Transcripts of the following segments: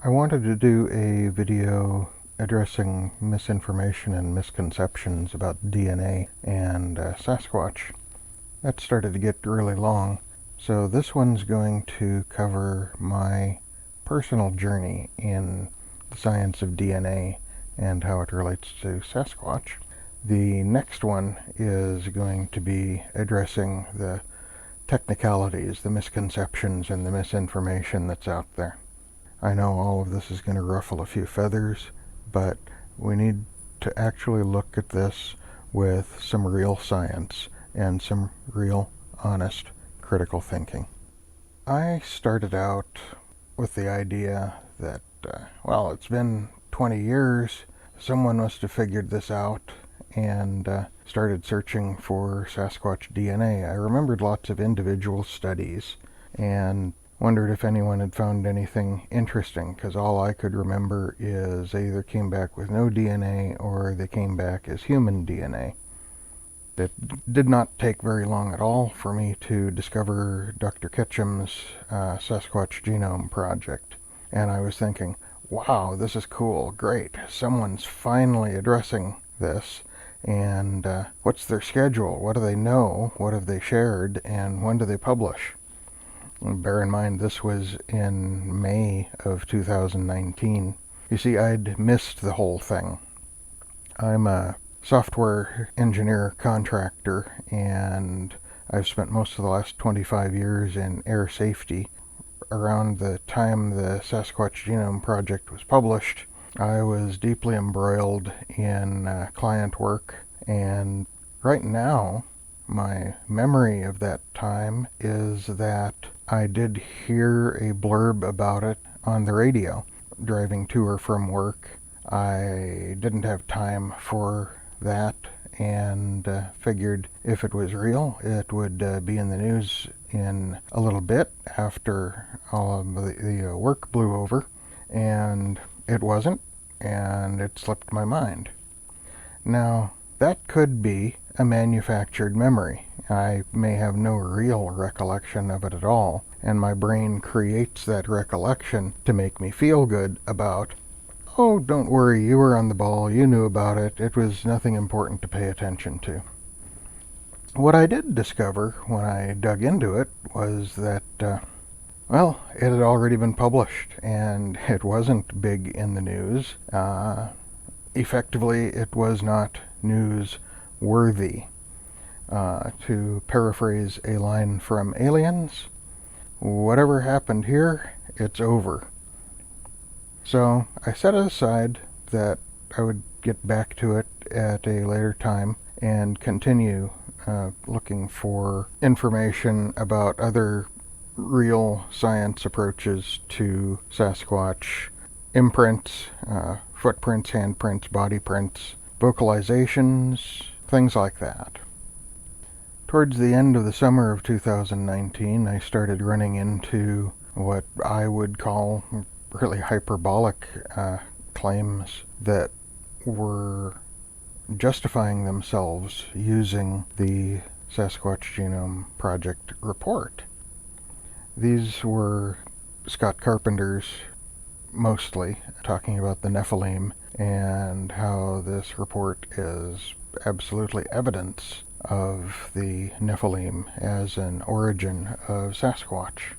I wanted to do a video addressing misinformation and misconceptions about DNA and Sasquatch. That started to get really long, so this one's going to cover my personal journey in the science of DNA and how it relates to Sasquatch. The next one is going to be addressing the technicalities, the misconceptions, and the misinformation that's out there. I know all of this is going to ruffle a few feathers, but we need to actually look at this with some real science and some real, honest, critical thinking. I started out with the idea that, well, it's been 20 years, someone must have figured this out and started searching for Sasquatch DNA. I remembered lots of individual studies and wondered if anyone had found anything interesting, because all I could remember is they either came back with no DNA or they came back as human DNA. It did not take very long at all for me to discover Dr. Ketchum's Sasquatch Genome Project, and I was thinking, wow, this is cool, great, someone's finally addressing this, and what's their schedule, what do they know, what have they shared, and when do they publish? Bear in mind, this was in May of 2019. You see, I'd missed the whole thing. I'm a software engineer contractor, and I've spent most of the last 25 years in air safety. Around the time the Sasquatch Genome Project was published, I was deeply embroiled in client work, and right now, my memory of that time is that I did hear a blurb about it on the radio, driving to or from work. I didn't have time for that and figured if it was real, it would be in the news in a little bit after all of the work blew over, and it wasn't, and it slipped my mind. Now, that could be a manufactured memory. I may have no real recollection of it at all, and my brain creates that recollection to make me feel good about, oh, don't worry, you were on the ball, you knew about it, it was nothing important to pay attention to. What I did discover when I dug into it was that, well, it had already been published, and it wasn't big in the news. Effectively, it was not news-worthy. To paraphrase a line from Aliens, whatever happened here, it's over. So I set it aside that I would get back to it at a later time and continue looking for information about other real science approaches to Sasquatch: imprints, footprints, handprints, body prints, vocalizations, things like that. Towards the end of the summer of 2019, I started running into what I would call really hyperbolic claims that were justifying themselves using the Sasquatch Genome Project report. These were Scott Carpenter's, mostly, talking about the Nephilim and how this report is absolutely evidence of the Nephilim as an origin of Sasquatch.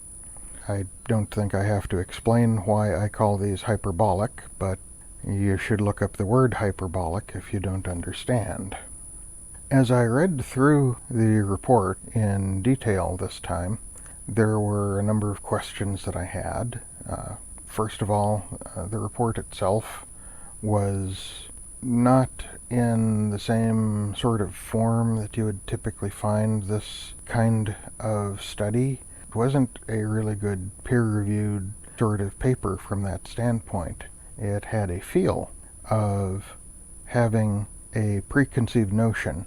I don't think I have to explain why I call these hyperbolic, but you should look up the word hyperbolic if you don't understand. As I read through the report in detail this time, there were a number of questions that I had. First of all, the report itself was not in the same sort of form that you would typically find this kind of study. It wasn't a really good peer-reviewed sort of paper from that standpoint. It had a feel of having a preconceived notion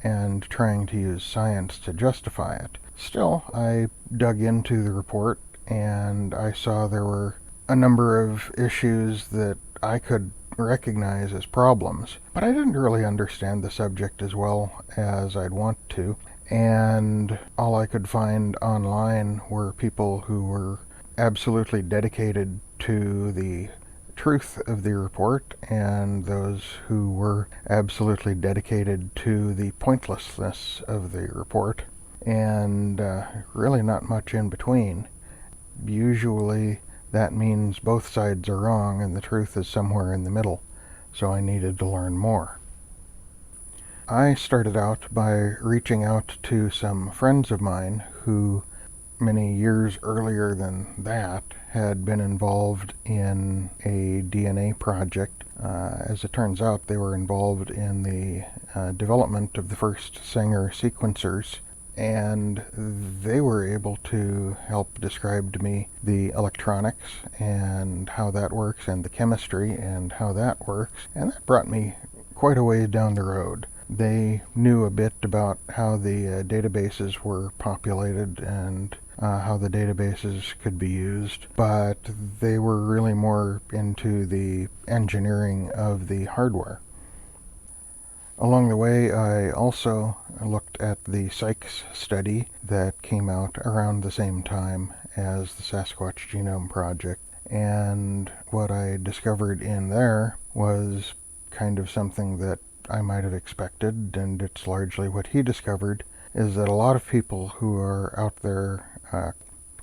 and trying to use science to justify it. Still, I dug into the report and I saw there were a number of issues that I could recognize as problems, but I didn't really understand the subject as well as I'd want to, and all I could find online were people who were absolutely dedicated to the truth of the report and those who were absolutely dedicated to the pointlessness of the report, and really not much in between. Usually that means both sides are wrong and the truth is somewhere in the middle, so I needed to learn more. I started out by reaching out to some friends of mine who, many years earlier than that, had been involved in a DNA project. As it turns out, they were involved in the development of the first Sanger sequencers, and they were able to help describe to me the electronics and how that works, and the chemistry and how that works, and that brought me quite a way down the road. They knew a bit about how the databases were populated and how the databases could be used, but they were really more into the engineering of the hardware. Along the way, I also looked at the Sykes study that came out around the same time as the Sasquatch Genome Project, and what I discovered in there was kind of something that I might have expected, and it's largely what he discovered, is that a lot of people who are out there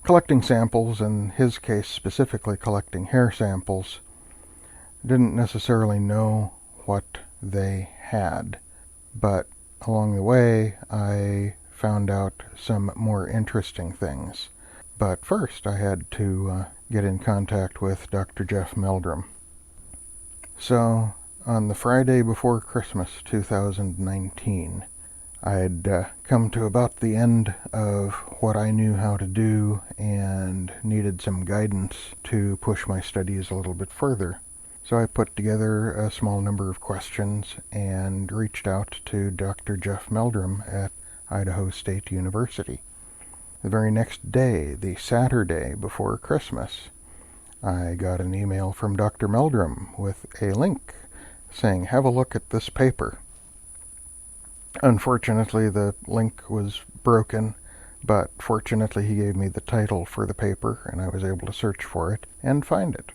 collecting samples, in his case specifically collecting hair samples, didn't necessarily know what they had. But along the way, I found out some more interesting things. But first, I had to get in contact with Dr. Jeff Meldrum. So, on the Friday before Christmas 2019, I'd come to about the end of what I knew how to do and needed some guidance to push my studies a little bit further. So I put together a small number of questions and reached out to Dr. Jeff Meldrum at Idaho State University. The very next day, the Saturday before Christmas, I got an email from Dr. Meldrum with a link saying, "Have a look at this paper." Unfortunately, the link was broken, but fortunately he gave me the title for the paper, and I was able to search for it and find it.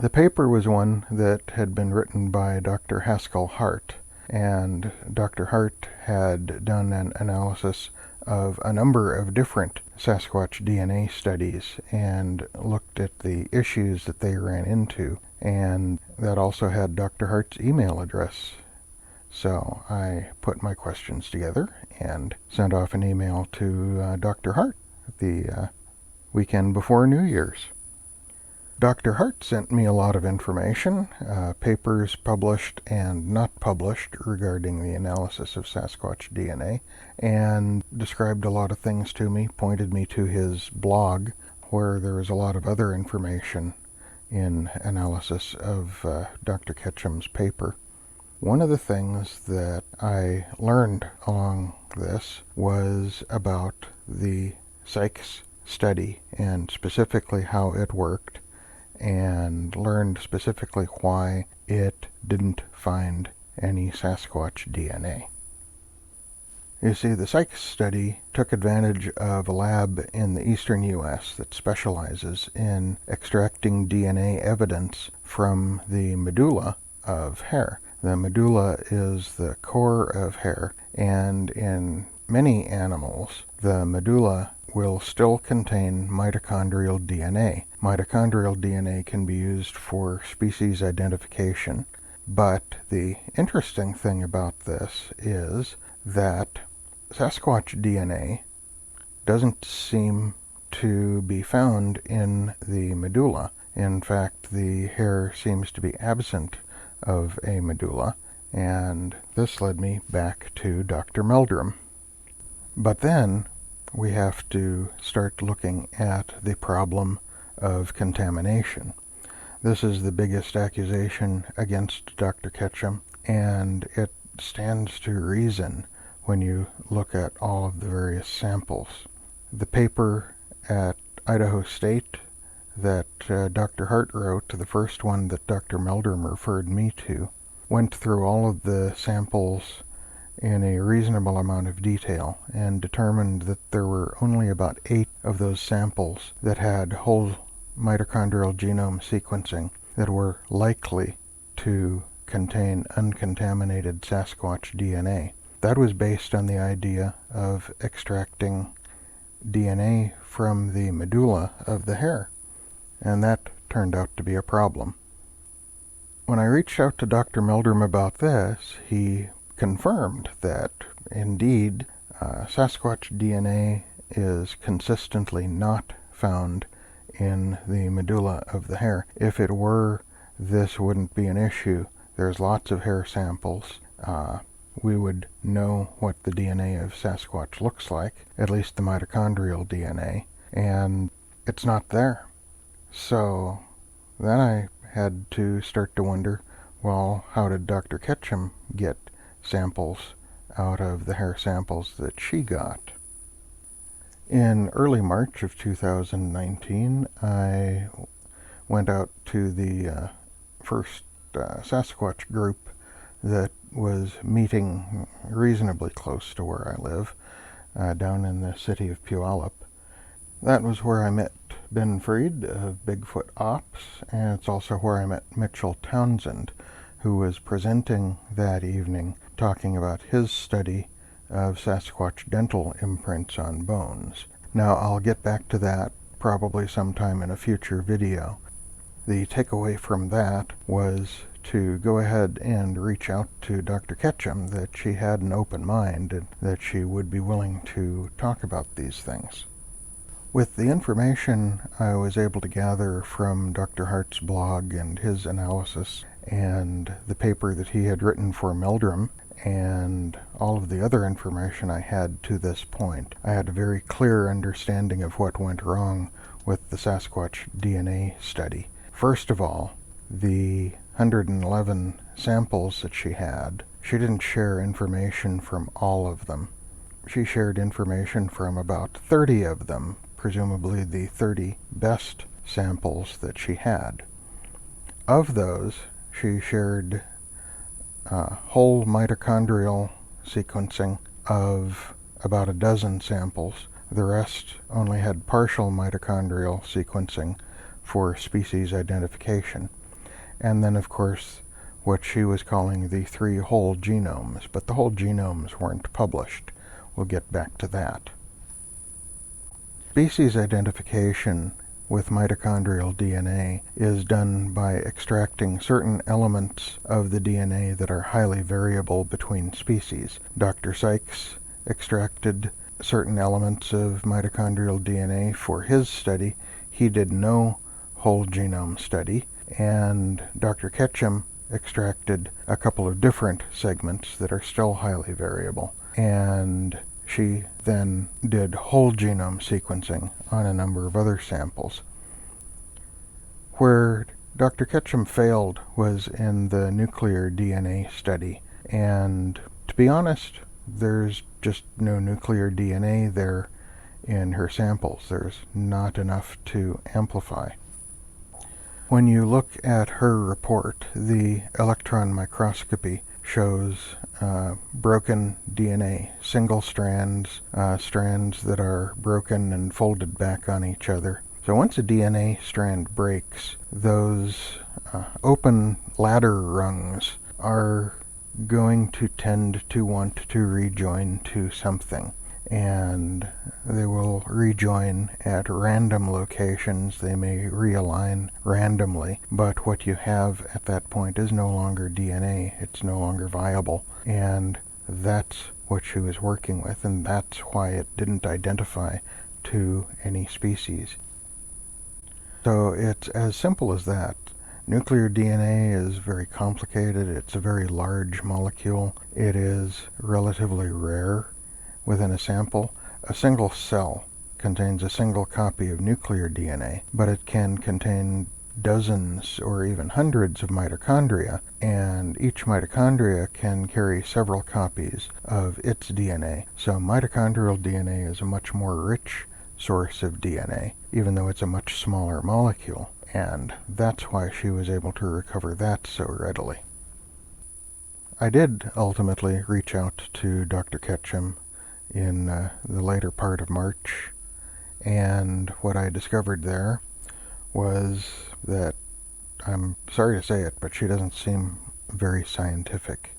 The paper was one that had been written by Dr. Hart, and Dr. Hart had done an analysis of a number of different Sasquatch DNA studies and looked at the issues that they ran into, and that also had Dr. Hart's email address. So I put my questions together and sent off an email to Dr. Hart the weekend before New Year's. Dr. Hart sent me a lot of information, papers published and not published regarding the analysis of Sasquatch DNA, and described a lot of things to me, pointed me to his blog, where there is a lot of other information in analysis of Dr. Ketchum's paper. One of the things that I learned along this was about the Sykes study and specifically how it worked, and learned specifically why it didn't find any Sasquatch DNA. You see, the Sykes study took advantage of a lab in the eastern U.S. that specializes in extracting DNA evidence from the medulla of hair. The medulla is the core of hair, and in many animals, the medulla will still contain mitochondrial DNA. Mitochondrial DNA can be used for species identification, but the interesting thing about this is that Sasquatch DNA doesn't seem to be found in the medulla. In fact, the hair seems to be absent of a medulla, and this led me back to Dr. Meldrum. But then we have to start looking at the problem of contamination. This is the biggest accusation against Dr. Ketchum, and it stands to reason when you look at all of the various samples. The paper at Idaho State that Dr. Hart wrote, the first one that Dr. Meldrum referred me to, went through all of the samples in a reasonable amount of detail and determined that there were only about 8 of those samples that had whole mitochondrial genome sequencing that were likely to contain uncontaminated Sasquatch DNA. That was based on the idea of extracting DNA from the medulla of the hair, and that turned out to be a problem. When I reached out to Dr. Meldrum about this, he confirmed that, indeed, Sasquatch DNA is consistently not found in the medulla of the hair. If it were, this wouldn't be an issue. There's lots of hair samples. We would know what the DNA of Sasquatch looks like, at least the mitochondrial DNA, and it's not there. So then I had to start to wonder, well, how did Dr. Ketchum get samples out of the hair samples that she got? In early March of 2019, I went out to the first Sasquatch group that was meeting reasonably close to where I live, down in the city of Puyallup. That was where I met Ben Freed of Bigfoot Ops, and it's also where I met Mitchell Townsend, who was presenting that evening, talking about his study of Sasquatch dental imprints on bones. Now, I'll get back to that probably sometime in a future video. The takeaway from that was to go ahead and reach out to Dr. Ketchum, that she had an open mind and that she would be willing to talk about these things. With the information I was able to gather from Dr. Hart's blog and his analysis, and the paper that he had written for Meldrum, and all of the other information I had to this point, I had a very clear understanding of what went wrong with the Sasquatch DNA study. First of all, the 111 samples that she had, she didn't share information from all of them. She shared information from about 30 of them, presumably the 30 best samples that she had. Of those, she shared whole mitochondrial sequencing of about a dozen samples. The rest only had partial mitochondrial sequencing for species identification. And then, of course, what she was calling the 3 whole genomes, but the whole genomes weren't published. We'll get back to that. Species identification with mitochondrial DNA is done by extracting certain elements of the DNA that are highly variable between species. Dr. Sykes extracted certain elements of mitochondrial DNA for his study. He did no whole genome study, and Dr. Ketchum extracted a couple of different segments that are still highly variable, and she then did whole genome sequencing on a number of other samples. Where Dr. Ketchum failed was in the nuclear DNA study, and to be honest, there's just no nuclear DNA there in her samples. There's not enough to amplify. When you look at her report, the electron microscopy shows broken DNA, single strands, strands that are broken and folded back on each other. So once a DNA strand breaks, those open ladder rungs are going to tend to want to rejoin to something, and they will rejoin at random locations. They may realign randomly, but what you have at that point is no longer DNA. It's no longer viable, and that's what she was working with, and that's why it didn't identify to any species. So it's as simple as that. Nuclear DNA is very complicated. It's a very large molecule. It is relatively rare within a sample. A single cell contains a single copy of nuclear DNA, but it can contain dozens or even hundreds of mitochondria, and each mitochondria can carry several copies of its DNA. So mitochondrial DNA is a much more rich source of DNA, even though it's a much smaller molecule, and that's why she was able to recover that so readily. I did ultimately reach out to Dr. Ketchum in the later part of March, and what I discovered there was that, I'm sorry to say it, but she doesn't seem very scientific.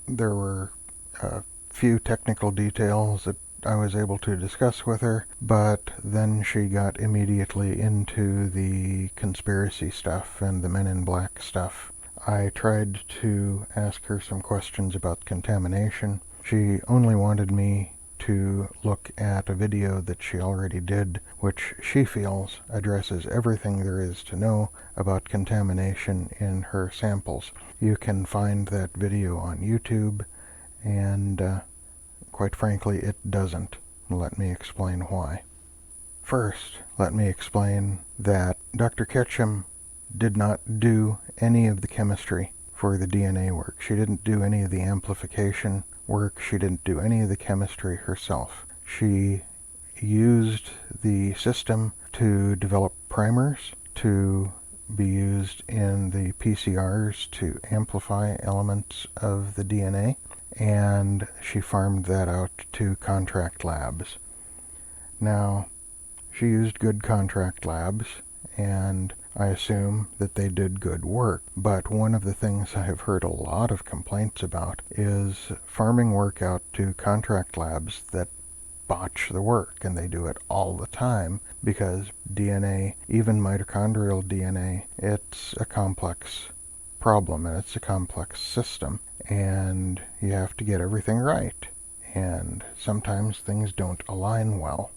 There were a few technical details that I was able to discuss with her, but then she got immediately into the conspiracy stuff and the Men in Black stuff. I tried to ask her some questions about contamination. She only wanted me to look at a video that she already did, which she feels addresses everything there is to know about contamination in her samples. You can find that video on YouTube, and quite frankly, it doesn't. Let me explain why. First, let me explain that Dr. Ketchum did not do any of the chemistry for the DNA work. She didn't do any of the amplification work. She didn't do any of the chemistry herself. She used the system to develop primers to be used in the PCRs to amplify elements of the DNA, and she farmed that out to contract labs. Now, she used good contract labs, and I assume that they did good work, but one of the things I have heard a lot of complaints about is farming work out to contract labs that botch the work, and they do it all the time because DNA, even mitochondrial DNA, it's a complex problem and it's a complex system, and you have to get everything right, and sometimes things don't align well.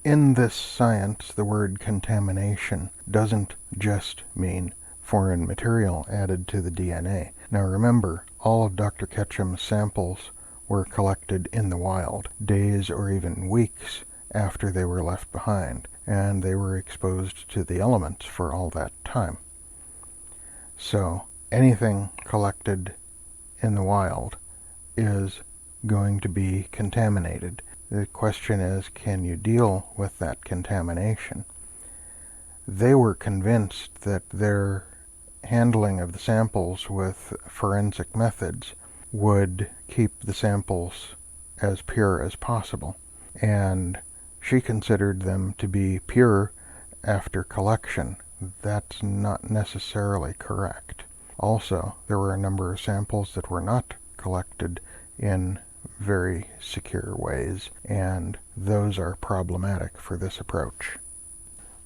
In this science, the word contamination doesn't just mean foreign material added to the DNA. Now remember, all of Dr. Ketchum's samples were collected in the wild, days or even weeks after they were left behind, and they were exposed to the elements for all that time. So anything collected in the wild is going to be contaminated. The question is, can you deal with that contamination? They were convinced that their handling of the samples with forensic methods would keep the samples as pure as possible, and she considered them to be pure after collection. That's not necessarily correct. Also, there were a number of samples that were not collected in very secure ways, and those are problematic for this approach.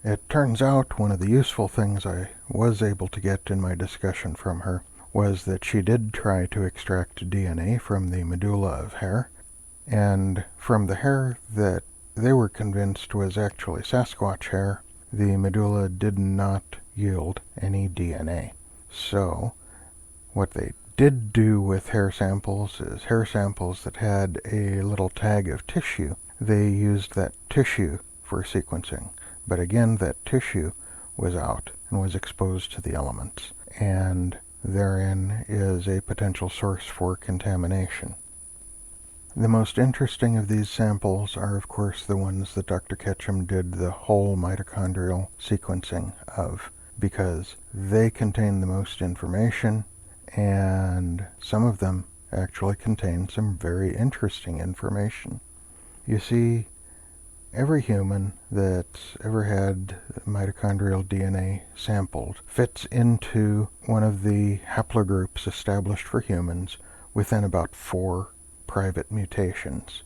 It turns out one of the useful things I was able to get in my discussion from her was that she did try to extract DNA from the medulla of hair, and from the hair that they were convinced was actually Sasquatch hair, the medulla did not yield any DNA. So what they did do with hair samples is hair samples that had a little tag of tissue. They used that tissue for sequencing, but again, that tissue was out and was exposed to the elements, and therein is a potential source for contamination. The most interesting of these samples are, of course, the ones that Dr. Ketchum did the whole mitochondrial sequencing of, because they contain the most information, and some of them actually contain some very interesting information. You see, every human that's ever had mitochondrial DNA sampled fits into one of the haplogroups established for humans within about 4 private mutations.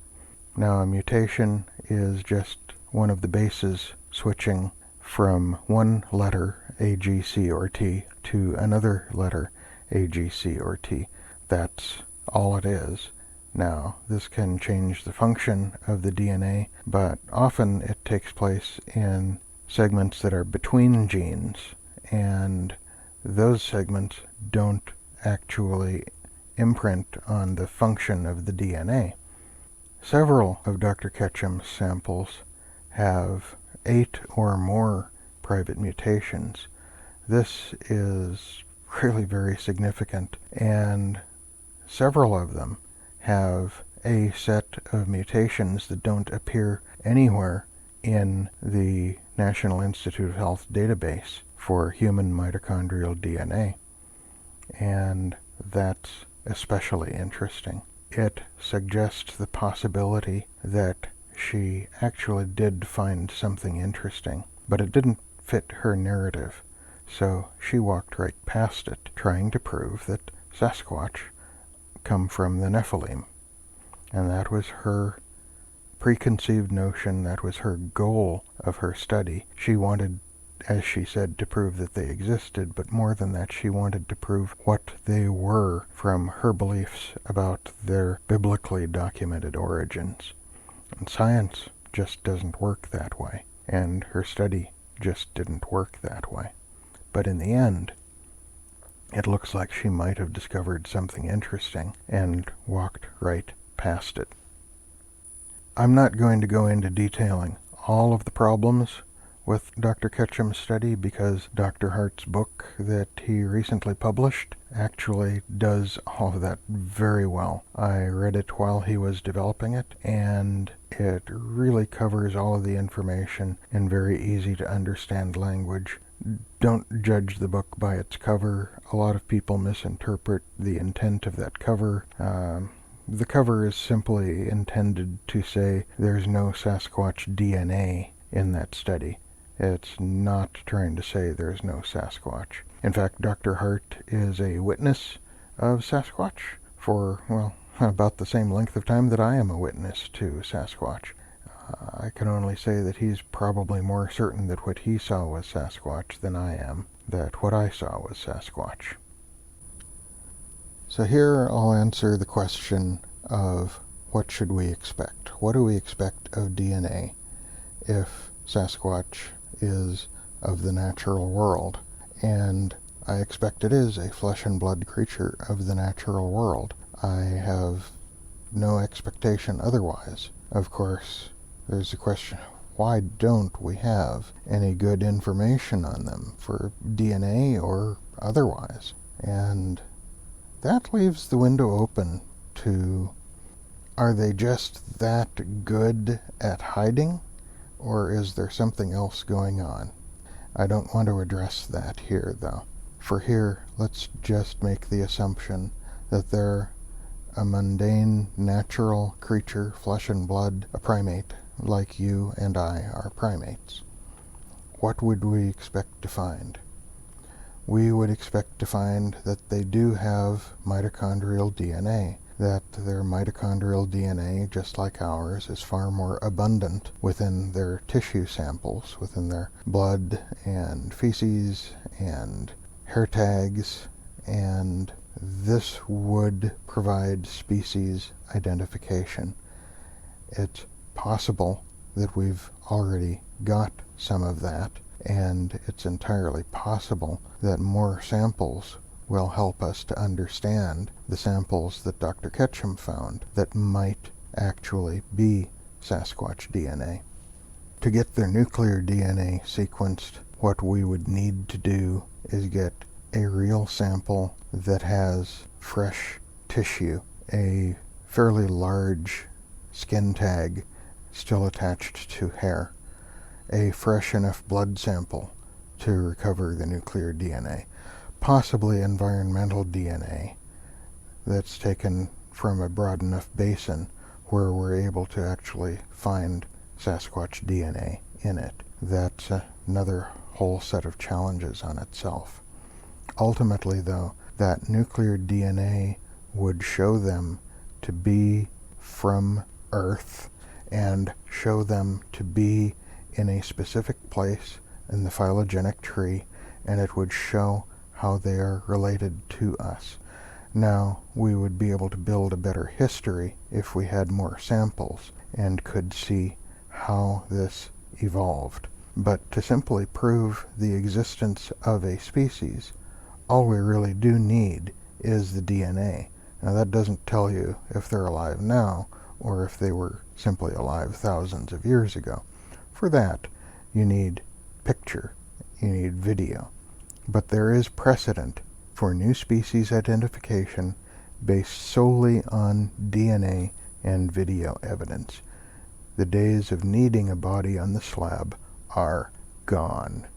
Now, a mutation is just one of the bases switching from one letter, A, G, C, or T, to another letter, A, G, C, or T. That's all it is. Now, this can change the function of the DNA, but often it takes place in segments that are between genes, and those segments don't actually imprint on the function of the DNA. Several of Dr. Ketchum's samples have 8 or more private mutations. This is really very significant, and several of them have a set of mutations that don't appear anywhere in the National Institute of Health database for human mitochondrial DNA. And that's especially interesting. It suggests the possibility that she actually did find something interesting, but it didn't fit her narrative, so she walked right past it, trying to prove that Sasquatch come from the Nephilim. And that was her preconceived notion, that was her goal of her study. She wanted, as she said, to prove that they existed, but more than that, she wanted to prove what they were from her beliefs about their biblically documented origins. And science just doesn't work that way, and her study just didn't work that way. But in the end, it looks like she might have discovered something interesting and walked right past it. I'm not going to go into detailing all of the problems with Dr. Ketchum's study, because Dr. Hart's book that he recently published actually does all of that very well. I read it while he was developing it, and it really covers all of the information in very easy to understand language. Don't judge the book by its cover. A lot of people misinterpret the intent of that cover. The cover is simply intended to say there's no Sasquatch DNA in that study. It's not trying to say there's no Sasquatch. In fact, Dr. Hart is a witness of Sasquatch for, well, about the same length of time that I am a witness to Sasquatch. I can only say that he's probably more certain that what he saw was Sasquatch than I am, that what I saw was Sasquatch. So here I'll answer the question of what should we expect? What do we expect of DNA if Sasquatch is of the natural world? And I expect it is a flesh and blood creature of the natural world. I have no expectation otherwise. Of course, there's the question, why don't we have any good information on them for DNA or otherwise? And that leaves the window open to, are they just that good at hiding, or is there something else going on? I don't want to address that here, though. For here, let's just make the assumption that they're a mundane, natural creature, flesh and blood, a primate, like you and I are primates. What would we expect to find? We would expect to find that they do have mitochondrial DNA, that their mitochondrial DNA, just like ours, is far more abundant within their tissue samples, within their blood and feces and hair tags, and this would provide species identification. It's possible that we've already got some of that, and it's entirely possible that more samples will help us to understand the samples that Dr. Ketchum found that might actually be Sasquatch DNA. To get their nuclear DNA sequenced, what we would need to do is get a real sample that has fresh tissue, a fairly large skin tag still attached to hair, a fresh enough blood sample to recover the nuclear DNA, possibly environmental DNA that's taken from a broad enough basin where we're able to actually find Sasquatch DNA in it. That's another whole set of challenges on itself. Ultimately, though, that nuclear DNA would show them to be from Earth and show them to be in a specific place in the phylogenetic tree, and it would show how they are related to us. Now, we would be able to build a better history if we had more samples and could see how this evolved. But to simply prove the existence of a species, all we really do need is the DNA. Now, that doesn't tell you if they're alive now or if they were simply alive thousands of years ago. For that, you need picture, you need video. But there is precedent for new species identification based solely on DNA and video evidence. The days of needing a body on the slab are gone.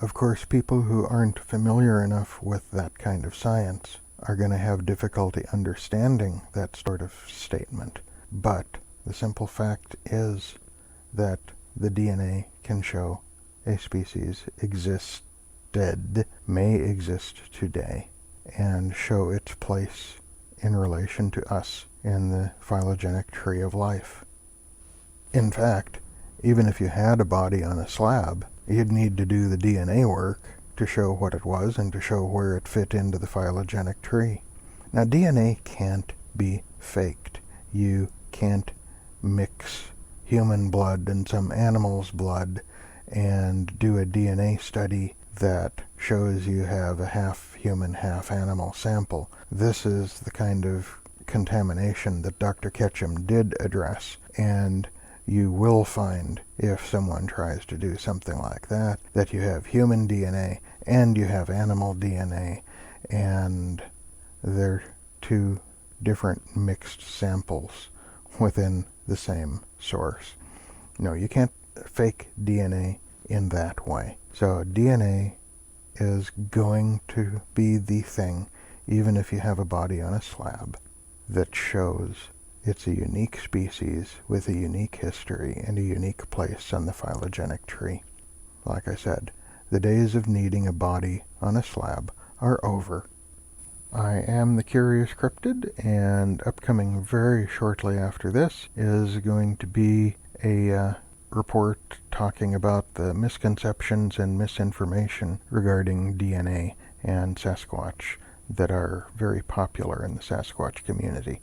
Of course, people who aren't familiar enough with that kind of science are going to have difficulty understanding that sort of statement. But the simple fact is that the DNA can show a species existed, may exist today, and show its place in relation to us in the phylogenetic tree of life. In fact, even if you had a body on a slab, you'd need to do the DNA work to show what it was and to show where it fit into the phylogenetic tree. Now, DNA can't be faked. You can't mix human blood and some animal's blood and do a DNA study that shows you have a half human, half animal sample. This is the kind of contamination that Dr. Ketchum did address, and you will find, if someone tries to do something like that, that you have human DNA and you have animal DNA, and they're two different mixed samples within the same source. No, you can't fake DNA in that way. So DNA is going to be the thing, even if you have a body on a slab, that shows it's a unique species with a unique history and a unique place on the phylogenetic tree. Like I said, the days of needing a body on a slab are over. I am the Curious Cryptid, and upcoming very shortly after this is going to be a report talking about the misconceptions and misinformation regarding DNA and Sasquatch that are very popular in the Sasquatch community.